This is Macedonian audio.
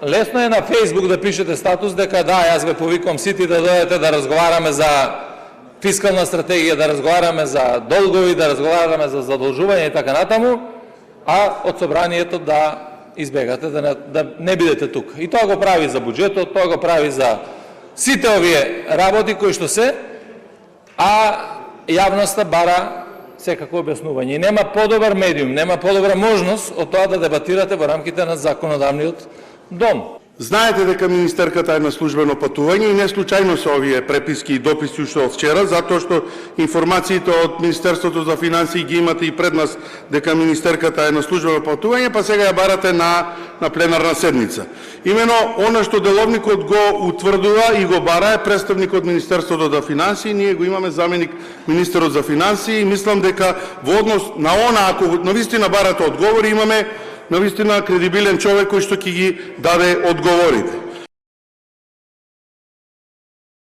лесно е на Facebook да пишете статус дека да, јас ве повикувам сите да дојдете да разговараме за фискална стратегија, да разговараме за долгови, да разговараме за задолжување и така натаму, а од собранието да избегате, да не бидете тука. И тоа го прави за буџетот, тоа го прави за сите овие работи кои што се, а јавноста бара секако објаснување. И нема подобар медиум, нема подобра можност од тоа да дебатирате во рамките на законодавниот дом. Знаете дека министерката е на службено патување и не случајно се овие преписки и дописи уште од вчера, затоа што информациите од Министерството за финансии ги имате и пред нас дека министерката е на службено патување, па сега ја барате на пленарна седница. Имено она што деловникот го утврдува и го бара е представникот Министерството за финансии, ние го имаме заменик министерот за финансии и мислам дека во однос на она, ако навистина барате одговори, имаме навистина кредибилен човек кој што ќе ги даде одговорите.